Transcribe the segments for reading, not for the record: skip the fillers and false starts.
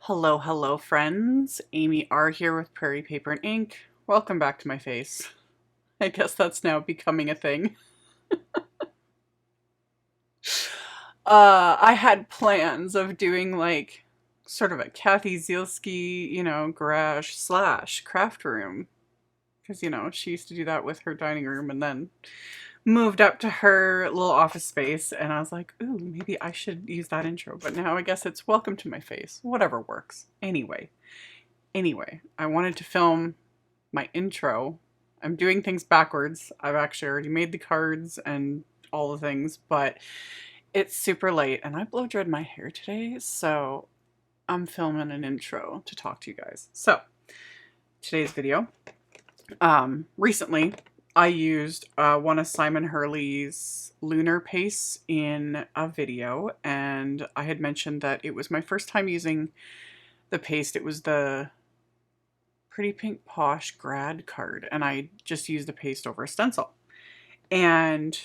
Hello, hello, friends. AmyR here with Prairie Paper and Ink. Welcome back to my face. I guess that's now becoming a thing. I had plans of doing like sort of a Kathy Zielski, garage slash craft room. Because, she used to do that with her dining room and then moved up to her little office space. And I was like, ooh, maybe I should use that intro. But now I guess it's welcome to my face. Whatever works. Anyway, I wanted to film my intro. I'm doing things backwards. I've actually already made the cards and all the things, but it's super late and I blow dried my hair today, so I'm filming an intro to talk to you guys. So, today's video. Recently, I used one of Simon Hurley's Lunar pastes in a video, and I had mentioned that it was my first time using the paste. It was the Pretty Pink Posh grad card, and I just used the paste over a stencil. And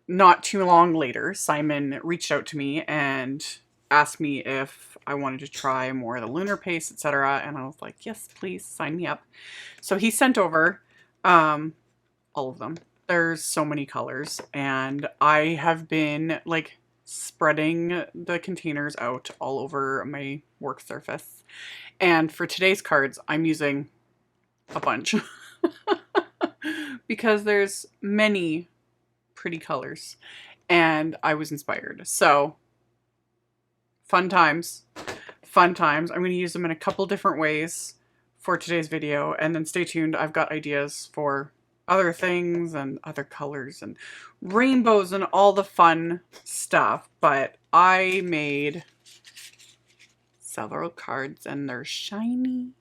not too long later, Simon reached out to me and asked me if I wanted to try more of the Lunar paste, etc. And I was like, yes, please sign me up. So he sent over all of them. There's so many colors, and I have been like spreading the containers out all over my work surface. And for today's cards, I'm using a bunch because there's many pretty colors and I was inspired. So fun times. I'm going to use them in a couple different ways for today's video, and then stay tuned. I've got ideas for other things and other colors and rainbows and all the fun stuff, but I made several cards and they're shiny.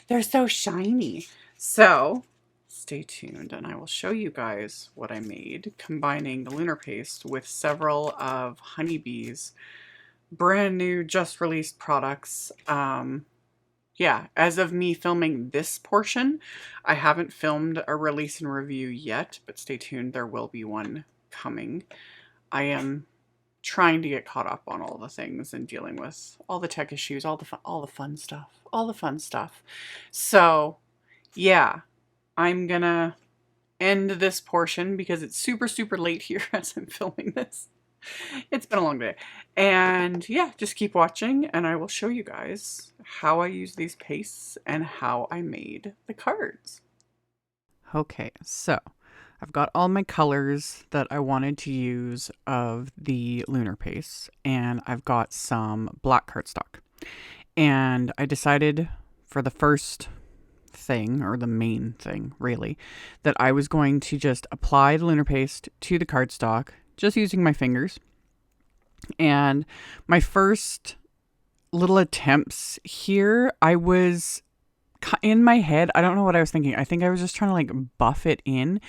They're so shiny. So stay tuned and I will show you guys what I made combining the Lunar paste with several of Honeybee's brand new just released products. Yeah, as of me filming this portion, I haven't filmed a release and review yet, but stay tuned, there will be one coming. I am trying to get caught up on all the things and dealing with all the tech issues, all the fun stuff. So, yeah, I'm gonna end this portion because it's super late here as I'm filming this. It's been a long day. And yeah, just keep watching and I will show you guys how I use these pastes and how I made the cards. Okay, so I've got all my colors that I wanted to use of the Lunar paste, and I've got some black cardstock. And I decided for the first thing, or the main thing really, that I was going to just apply the Lunar paste to the cardstock just using my fingers. And my first little attempts here, I was in my head, I don't know what I was thinking. I think I was just trying to like buff it in,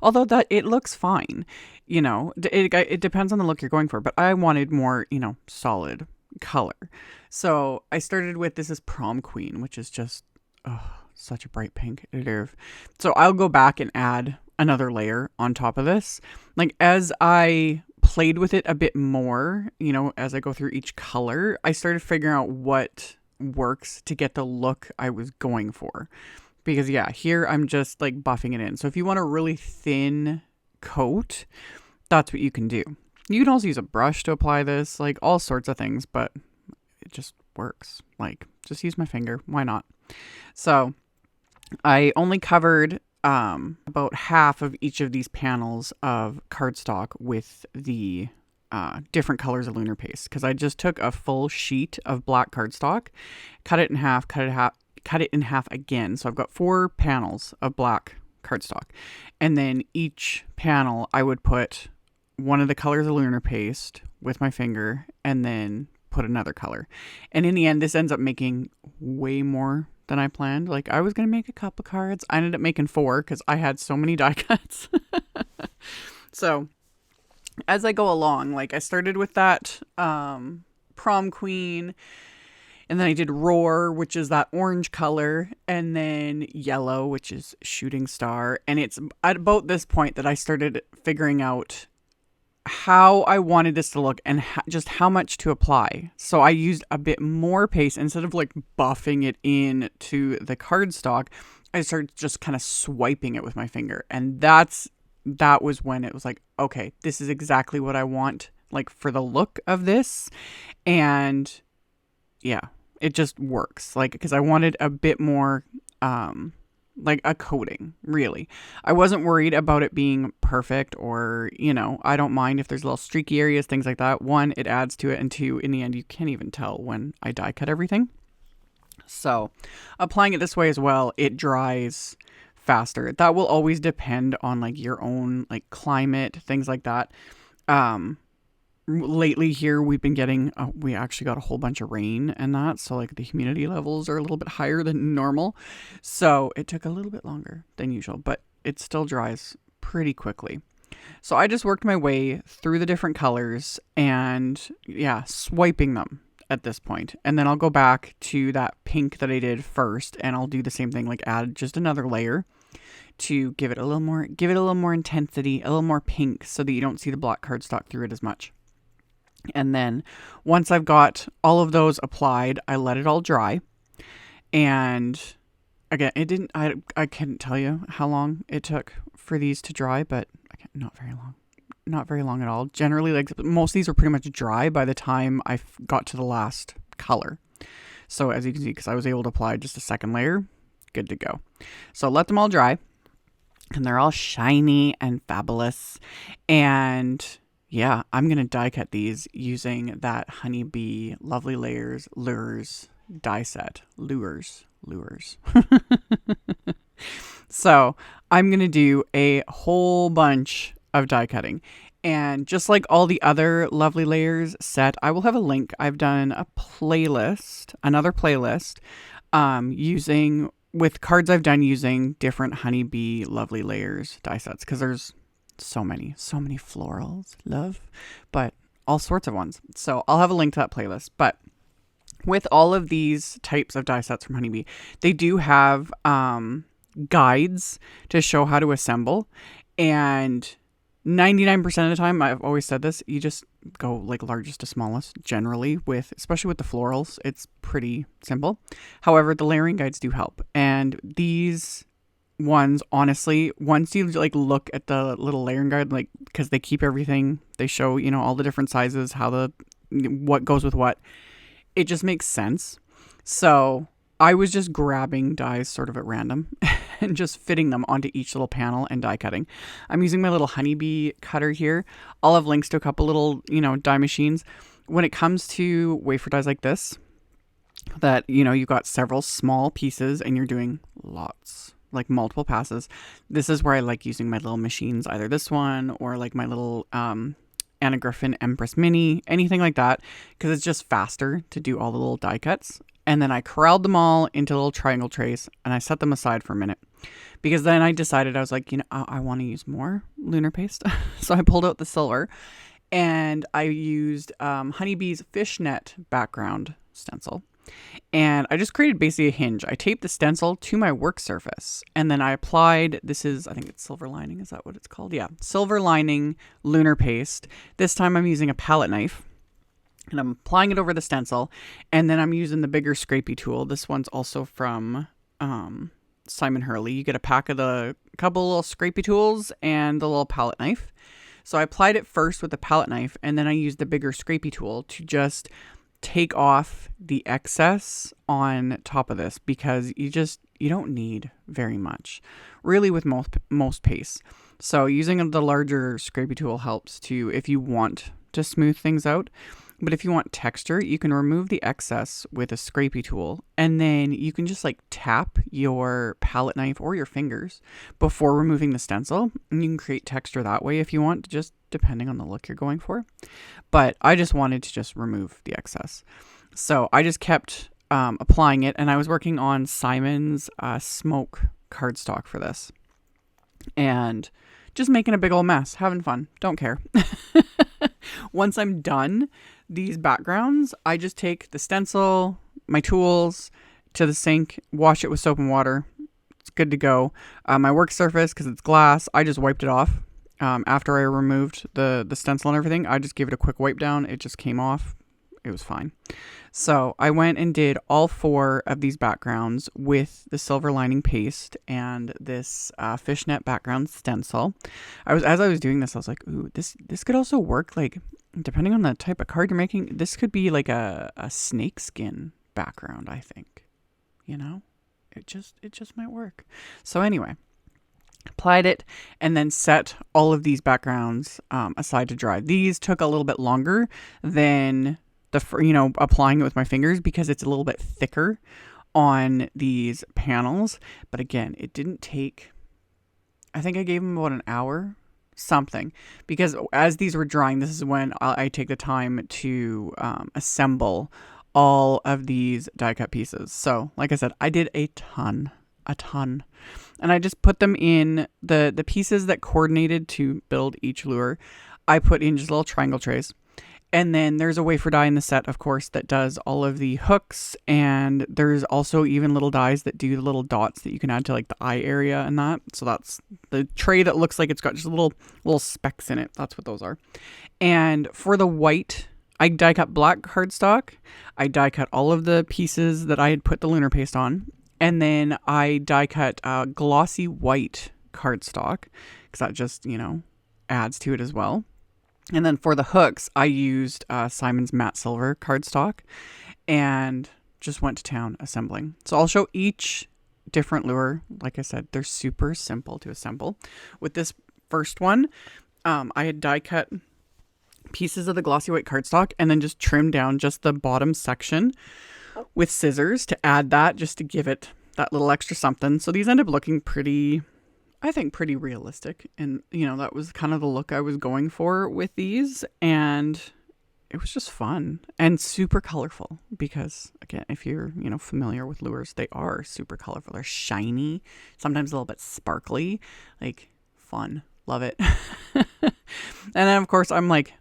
although that it looks fine, it depends on the look you're going for, but I wanted more, solid color. So I started with, this is Prom Queen, which is just such a bright pink. So I'll go back and add another layer on top of this. Like as I played with it a bit more, as I go through each color, I started figuring out what works to get the look I was going for. Because yeah, here I'm just like buffing it in. So if you want a really thin coat, that's what you can do. You can also use a brush to apply this, like all sorts of things, but it just works. Like just use my finger. Why not? So I only covered about half of each of these panels of cardstock with the different colors of Lunar paste, because I just took a full sheet of black cardstock, cut it in half, cut it in half again. So I've got 4 panels of black cardstock, and then each panel I would put one of the colors of Lunar paste with my finger and then put another color. And in the end, this ends up making way more than I planned. Like I was going to make a couple cards. I ended up making 4 because I had so many die cuts. So as I go along, like I started with that Prom Queen, and then I did Roar, which is that orange color, and then Yellow, which is Shooting Star. And it's at about this point that I started figuring out how I wanted this to look and just how much to apply. So I used a bit more paste instead of like buffing it in to the cardstock. I started just kind of swiping it with my finger, and that was when it was like, okay, this is exactly what I want, like for the look of this. And yeah, it just works, like, because I wanted a bit more like a coating, really. I wasn't worried about it being perfect, or, you know, I don't mind if there's little streaky areas, things like that. One, it adds to it, and two, in the end, you can't even tell when I die cut everything. So applying it this way as well, it dries faster. That will always depend on like your own like climate, things like that. Lately here we've been getting we actually got a whole bunch of rain and that, so like the humidity levels are a little bit higher than normal, so it took a little bit longer than usual, but it still dries pretty quickly. So I just worked my way through the different colors and yeah, swiping them at this point, and then I'll go back to that pink that I did first, and I'll do the same thing, like add just another layer to give it a little more intensity, a little more pink, so that you don't see the black cardstock through it as much. And then once I've got all of those applied, I let it all dry. And again, I couldn't tell you how long it took for these to dry, but not very long. Not very long at all. Generally, like most of these are pretty much dry by the time I got to the last color. So as you can see, because I was able to apply just a second layer, good to go. So let them all dry, and they're all shiny and fabulous. And yeah, I'm going to die cut these using that Honeybee Lovely Layers Lures die set. Lures. So I'm going to do a whole bunch of die cutting. And just like all the other Lovely Layers set, I will have a link. I've done a playlist, another playlist, using with cards I've done using different Honeybee Lovely Layers die sets, because there's so many florals, love, but all sorts of ones. So I'll have a link to that playlist. But with all of these types of die sets from Honeybee, they do have guides to show how to assemble. And 99% of the time, I've always said this, you just go like largest to smallest generally, especially with the florals. It's pretty simple. However, the layering guides do help. And these ones, honestly, once you like look at the little layering guide, like, because they keep everything, they show, you know, all the different sizes, what goes with what, it just makes sense. So I was just grabbing dies sort of at random and just fitting them onto each little panel and die cutting. I'm using my little Honeybee cutter here. I'll have links to a couple little, you know, die machines. When it comes to wafer dies like this, that, you know, you've got several small pieces and you're doing lots, like multiple passes, this is where I like using my little machines, either this one or like my little Anna Griffin Empress Mini, anything like that, because it's just faster to do all the little die cuts. And then I corralled them all into little triangle trays, and I set them aside for a minute, because then I decided, I was like, you know, I want to use more Lunar paste. So I pulled out the silver, and I used Honeybee's fishnet background stencil. And I just created basically a hinge. I taped the stencil to my work surface, and then I applied, I think it's Silver Lining, is that what it's called? Yeah, Silver Lining Lunar paste. This time I'm using a palette knife, and I'm applying it over the stencil, and then I'm using the bigger scrapey tool. This one's also from Simon Hurley. You get a pack of a couple little scrapey tools and the little palette knife. So I applied it first with the palette knife, and then I used the bigger scrapey tool to just take off the excess on top of this, because you don't need very much really with most pastes. So using the larger scrapey tool helps to, if you want to smooth things out. But if you want texture, you can remove the excess with a scrapey tool, and then you can just like tap your palette knife or your fingers before removing the stencil, and you can create texture that way if you want, just depending on the look you're going for. But I just wanted to just remove the excess. So I just kept applying it, and I was working on Simon's smoke cardstock for this. And just making a big old mess, having fun, don't care. Once I'm done these backgrounds, I just take the stencil, my tools, to the sink, wash it with soap and water. It's good to go. My work surface, because it's glass, I just wiped it off, After I removed the stencil and everything, I just gave it a quick wipe down. It just came off. It was fine. So I went and did all 4 of these backgrounds with the silver lining paste and this fishnet background stencil. As I was doing this, I was like, ooh, this could also work, like, depending on the type of card you're making, this could be like a snake skin background, I think. You know? It just might work. So anyway, applied it and then set all of these backgrounds aside to dry. These took a little bit longer than applying it with my fingers because it's a little bit thicker on these panels. But again, it didn't take, I think I gave them about an hour, something, because as these were drying, this is when I take the time to assemble all of these die cut pieces. So like I said, I did a ton. And I just put them in the pieces that coordinated to build each lure. I put in just little triangle trays. And then there's a wafer die in the set, of course, that does all of the hooks. And there's also even little dies that do the little dots that you can add to like the eye area and that. So that's the tray that looks like it's got just little specks in it. That's what those are. And for the white, I die cut black cardstock. I die cut all of the pieces that I had put the lunar paste on. And then I die cut glossy white cardstock because that just, adds to it as well. And then for the hooks, I used Simon's matte silver cardstock and just went to town assembling. So I'll show each different lure. Like I said, they're super simple to assemble. With this first one, I had die cut pieces of the glossy white cardstock and then just trimmed down just the bottom section with scissors to add that, just to give it that little extra something. So these end up looking pretty realistic. And, that was kind of the look I was going for with these. And it was just fun and super colorful because, again, if you're, familiar with lures, they are super colorful. They're shiny, sometimes a little bit sparkly, like fun. Love it. And then, of course, I'm like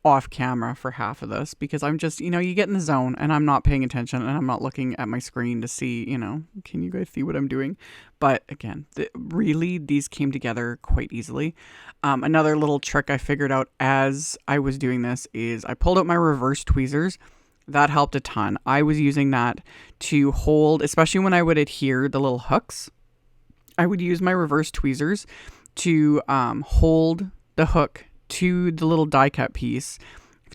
off camera for half of this because I'm just, you get in the zone and I'm not paying attention and I'm not looking at my screen to see, can you guys see what I'm doing? But again, really, these came together quite easily. Another little trick I figured out as I was doing this is I pulled out my reverse tweezers. That helped a ton. I was using that to hold, especially when I would adhere the little hooks. I would use my reverse tweezers to hold the hook to the little die cut piece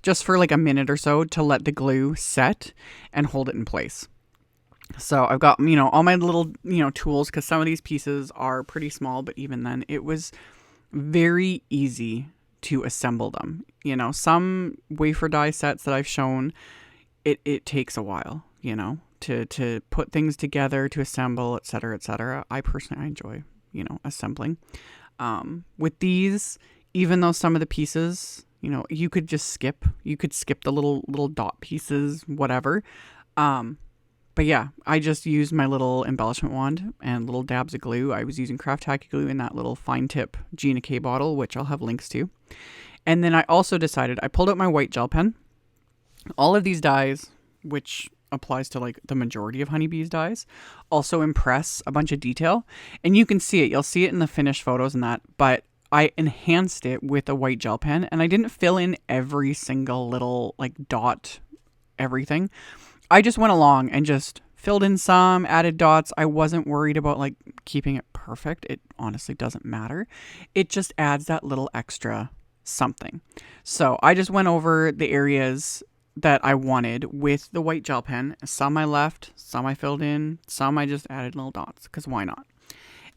just for like a minute or so to let the glue set and hold it in place. So I've got, all my little, tools because some of these pieces are pretty small, but even then it was very easy to assemble them. Some wafer die sets that I've shown, it takes a while, to put things together, to assemble, etc., etc. I personally enjoy, assembling. With these, even though some of the pieces, you could just skip. You could skip the little dot pieces, whatever. But yeah, I just used my little embellishment wand and little dabs of glue. I was using Craft Tacky glue in that little fine tip Gina K bottle, which I'll have links to. And then I also decided, I pulled out my white gel pen. All of these dies, which applies to like the majority of honeybees dies, also impress a bunch of detail. And you can see it. You'll see it in the finished photos and that. But I enhanced it with a white gel pen and I didn't fill in every single little like dot, everything. I just went along and just filled in some, added dots. I wasn't worried about like keeping it perfect. It honestly doesn't matter. It just adds that little extra something. So I just went over the areas that I wanted with the white gel pen. Some I left, some I filled in, some I just added little dots because why not?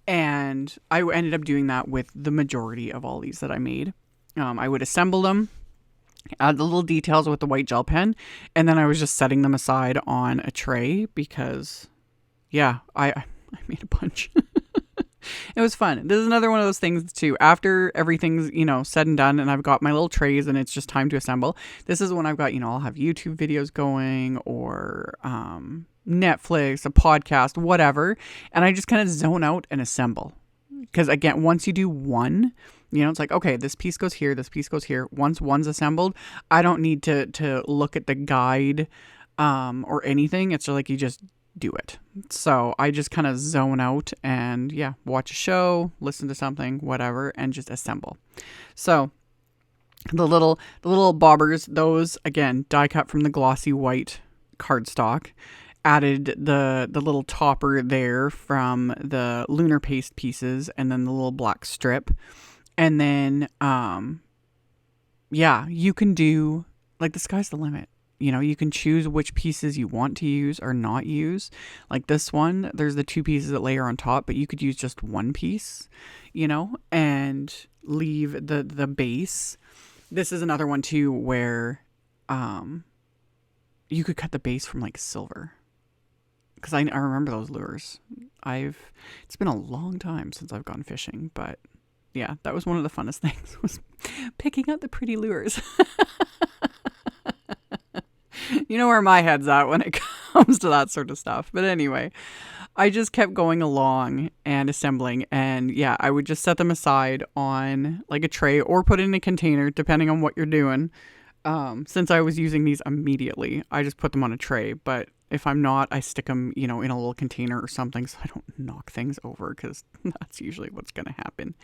And I ended up doing that with the majority of all these that I made. I would assemble them, add the little details with the white gel pen, and then I was just setting them aside on a tray because, yeah, I made a bunch. It was fun. This is another one of those things too. After everything's, said and done and I've got my little trays and it's just time to assemble. This is when I've got, I'll have YouTube videos going or Netflix, a podcast, whatever. And I just kind of zone out and assemble. Because again, once you do one, it's like, okay, this piece goes here, this piece goes here. Once one's assembled, I don't need to look at the guide or anything. It's just like you just do it. So I just kind of zone out and yeah, watch a show, listen to something, whatever, and just assemble. So the little bobbers, those again, die cut from the glossy white cardstock. Added the little topper there from the Lunar paste pieces, and then the little black strip. And then yeah, you can do, like, the sky's the limit. You know, you can choose which pieces you want to use or not use. Like this one, there's the 2 pieces that layer on top, but you could use just 1 piece, you know, and leave the base. This is another one too where you could cut the base from like silver. Because I remember those lures. It's been a long time since I've gone fishing, but yeah, that was one of the funnest things, was picking out the pretty lures. You know where my head's at when it comes to that sort of stuff. But anyway, I just kept going along and assembling, and yeah, I would just set them aside on like a tray or put in a container, depending on what you're doing. Since I was using these immediately, I just put them on a tray, but if I'm not, I stick them, you know, in a little container or something so I don't knock things over, because that's usually what's going to happen.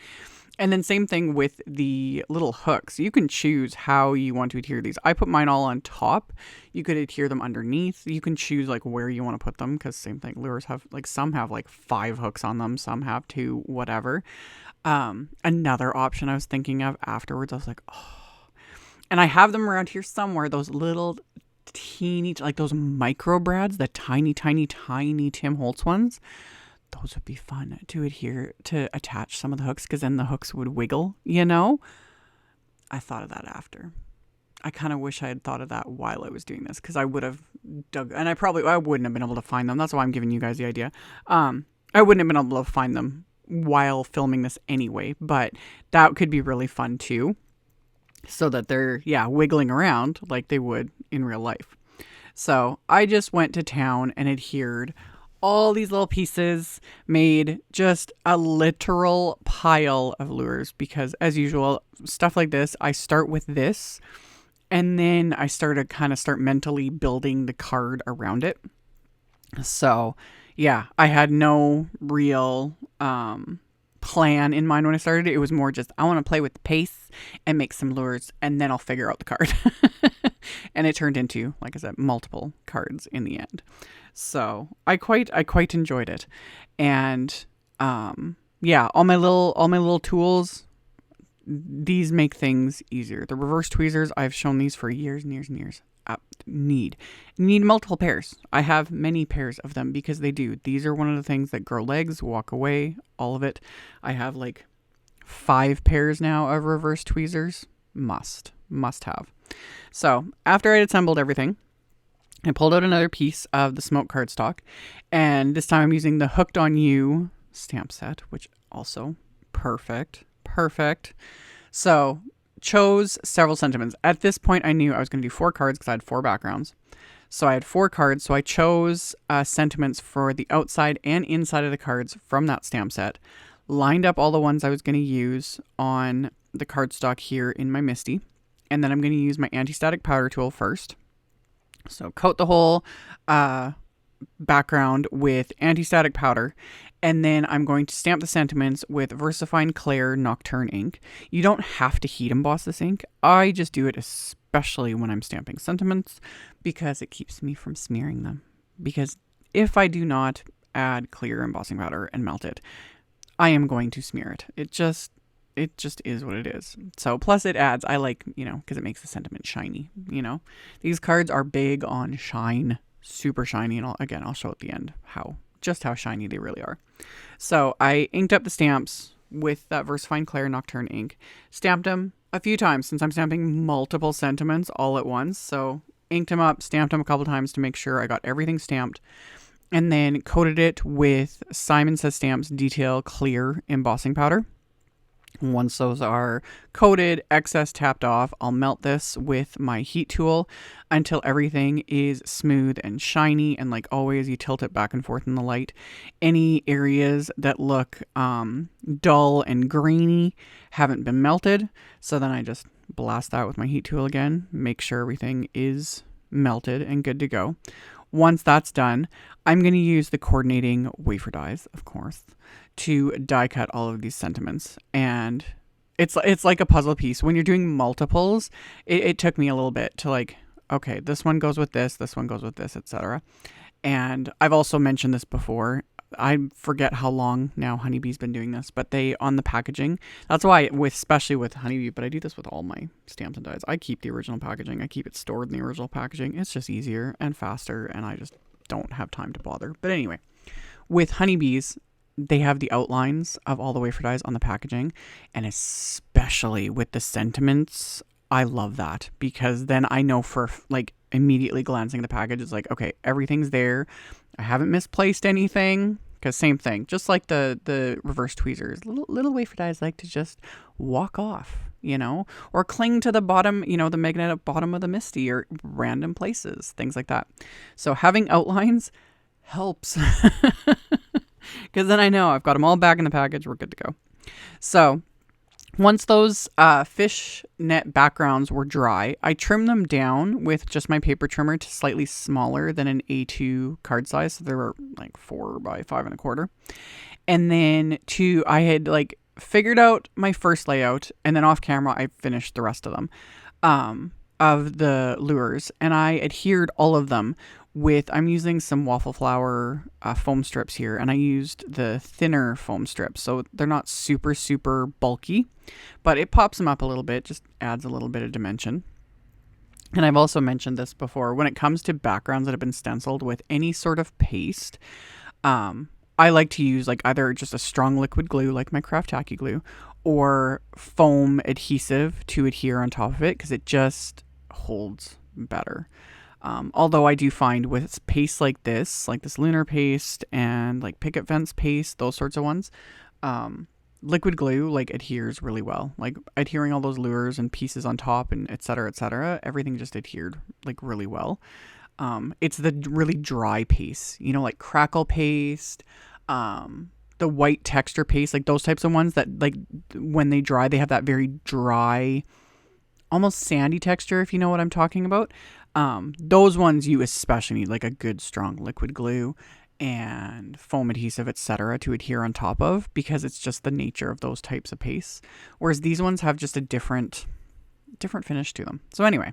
And then same thing with the little hooks. You can choose how you want to adhere these. I put mine all on top. You could adhere them underneath. You can choose like where you want to put them, because same thing. Lures have like, some have like 5 hooks on them. Some have 2, whatever. Another option I was thinking of afterwards, I was like, oh, and I have them around here somewhere, those little teeny, like those micro brads, the tiny Tim Holtz ones. Those would be fun to adhere, to attach some of the hooks, because then the hooks would wiggle, you know? I thought of that after. I kind of wish I had thought of that while I was doing this, because I would have dug, and I wouldn't have been able to find them. That's why I'm giving you guys the idea. I wouldn't have been able to find them while filming this anyway, but that could be really fun too. So that they're, yeah, wiggling around like they would in real life. So I just went to town and adhered all these little pieces, made just a literal pile of lures, because as usual, stuff like this, I start with this and then I start mentally building the card around it. So yeah, I had no real plan in mind when I started. It was more just, I want to play with the pace and make some lures, and then I'll figure out the card. And it turned into, like I said, multiple cards in the end. So I quite enjoyed it. And yeah, all my little tools, these make things easier. The reverse tweezers, I've shown these for years and years and years. Need multiple pairs. I have many pairs of them, because they do. These are one of the things that grow legs, walk away, all of it. I have like 5 pairs now of reverse tweezers. Must have. So after I had assembled everything, I pulled out another piece of the smoke cardstock, and this time I'm using the Hooked on You stamp set, which also perfect. So chose several sentiments. At this point, I knew I was going to do 4 cards because I had 4 backgrounds. So I had 4 cards. So I chose sentiments for the outside and inside of the cards from that stamp set. Lined up all the ones I was going to use on the cardstock here in my Misty. And then I'm going to use my anti-static powder tool first. So coat the whole background with anti-static powder. And then I'm going to stamp the sentiments with VersaFine Clair Nocturne ink. You don't have to heat emboss this ink. I just do it especially when I'm stamping sentiments, because it keeps me from smearing them. Because if I do not add clear embossing powder and melt it, I am going to smear it. It just is what it is. So plus it adds, I like, you know, because it makes the sentiment shiny, you know. These cards are big on shine, super shiny. And I'll show at the end how shiny they really are. So I inked up the stamps with that VersaFine Clair Nocturne ink. Stamped them a few times, since I'm stamping multiple sentiments all at once. So inked them up, stamped them a couple times to make sure I got everything stamped. And then coated it with Simon Says Stamps Detail Clear Embossing Powder. Once those are coated, excess tapped off, I'll melt this with my heat tool until everything is smooth and shiny. And like always, you tilt it back and forth in the light. Any areas that look dull and grainy haven't been melted. So then I just blast that with my heat tool again, make sure everything is melted and good to go. Once that's done, I'm going to use the coordinating wafer dies, of course, to die cut all of these sentiments. And it's like a puzzle piece. When you're doing multiples, it took me a little bit to like, okay, this one goes with this one goes with this, etc. And I've also mentioned this before. I forget how long now Honeybee's been doing this, but they, on the packaging, that's why, especially with Honeybee, but I do this with all my stamps and dies. I keep the original packaging. I keep it stored in the original packaging. It's just easier and faster, and I just don't have time to bother. But anyway, with Honeybees, they have the outlines of all the wafer dies on the packaging, and especially with the sentiments, I love that, because then I know for like immediately glancing at the package, it's like, okay, everything's there. I haven't misplaced anything, because same thing, just like the reverse tweezers, little wafer dies like to just walk off, or cling to the bottom, the magnetic bottom of the Misty, or random places, things like that. So having outlines helps, because then I know I've got them all back in the package. We're good to go. So once those fishnet backgrounds were dry, I trimmed them down with just my paper trimmer to slightly smaller than an A2 card size. So they were like 4 by 5.25. And then I had like figured out my first layout, and then off camera, I finished the rest of them, of the lures, and I adhered all of them with, I'm using some waffle flower foam strips here, and I used the thinner foam strips, so they're not super, super bulky, but it pops them up a little bit, just adds a little bit of dimension. And I've also mentioned this before, when it comes to backgrounds that have been stenciled with any sort of paste, I like to use like either just a strong liquid glue, like my Craft Tacky glue, or foam adhesive to adhere on top of it, because it just holds better. Although I do find with paste like this Lunar paste and like picket fence paste, those sorts of ones, liquid glue like adheres really well. Like adhering all those lures and pieces on top and et cetera, everything just adhered like really well. It's the really dry paste, like crackle paste, the white texture paste, like those types of ones that like when they dry, they have that very dry, almost sandy texture, if you know what I'm talking about. Those ones you especially need like a good strong liquid glue and foam adhesive, etc., to adhere on top of, because it's just the nature of those types of pastes. Whereas these ones have just a different finish to them. So anyway,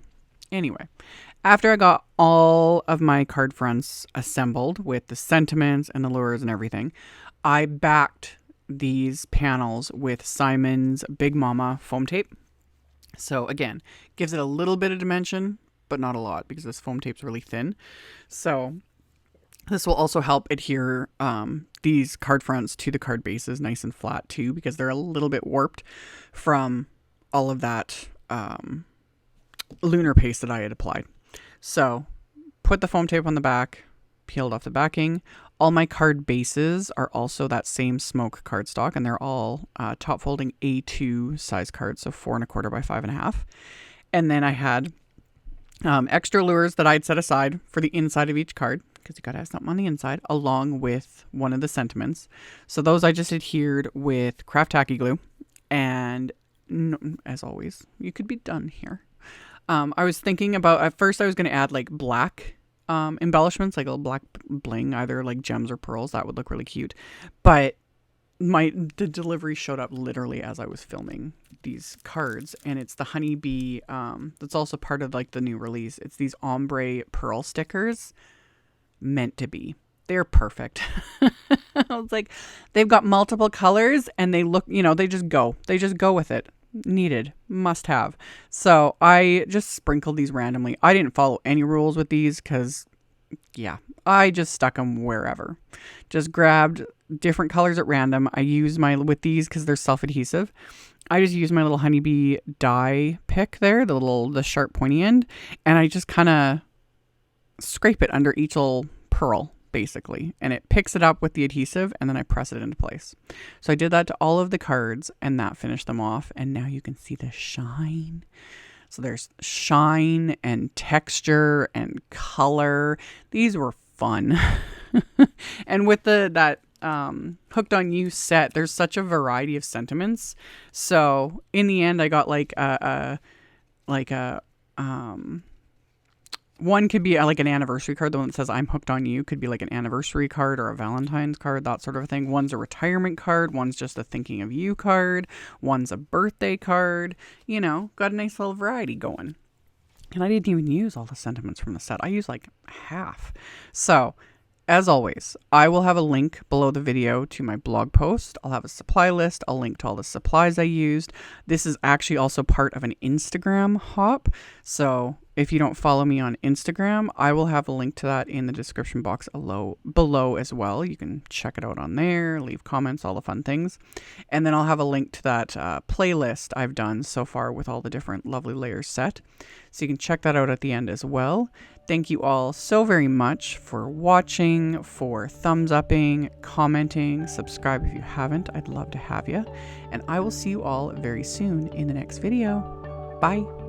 after I got all of my card fronts assembled with the sentiments and the lures and everything, I backed these panels with Simon's Big Mama foam tape. So again, gives it a little bit of dimension, but not a lot, because this foam tape's really thin. So this will also help adhere these card fronts to the card bases nice and flat too, because they're a little bit warped from all of that Lunar paste that I had applied. So put the foam tape on the back, peeled off the backing. All my card bases are also that same smoke cardstock, and they're all top folding A2 size cards, so 4.25 by 5.5. And then I had extra lures that I'd set aside for the inside of each card, because you gotta have something on the inside, along with one of the sentiments. So those I just adhered with Craft Tacky glue, and as always, you could be done here. I was thinking about, at first I was going to add like black embellishments, like a black bling, either like gems or pearls. That would look really cute. But the delivery showed up literally as I was filming these cards, and it's the Honeybee, that's also part of like the new release. It's these Ombre pearl stickers, meant to be. They're perfect. I was like, they've got multiple colors, and they look, they just go with it. Needed, must have. So I just sprinkled these randomly. I didn't follow any rules with these, because I just stuck them wherever. Just grabbed different colors at random. I use with these, because they're self-adhesive, I just use my little Honeybee die pick there, the sharp pointy end, and I just kind of scrape it under each little pearl, basically, and it picks it up with the adhesive, and then I press it into place. So I did that to all of the cards, and that finished them off, and now you can see the shine. So there's shine and texture and color. These were fun. And with that Hooked on You set, there's such a variety of sentiments. So in the end, I got like a One could be like an anniversary card. The one that says I'm hooked on you could be like an anniversary card or a Valentine's card, that sort of thing. One's a retirement card. One's just a thinking of you card. One's a birthday card. You know, got a nice little variety going. And I didn't even use all the sentiments from the set. I used like half. So, as always, I will have a link below the video to my blog post. I'll have a supply list. I'll link to all the supplies I used. This is actually also part of an Instagram hop. So if you don't follow me on Instagram, I will have a link to that in the description box below as well. You can check it out on there, leave comments, all the fun things. And then I'll have a link to that playlist I've done so far with all the different lovely layers set. So you can check that out at the end as well. Thank you all so very much for watching, for thumbs upping, commenting, subscribe if you haven't. I'd love to have you. And I will see you all very soon in the next video. Bye.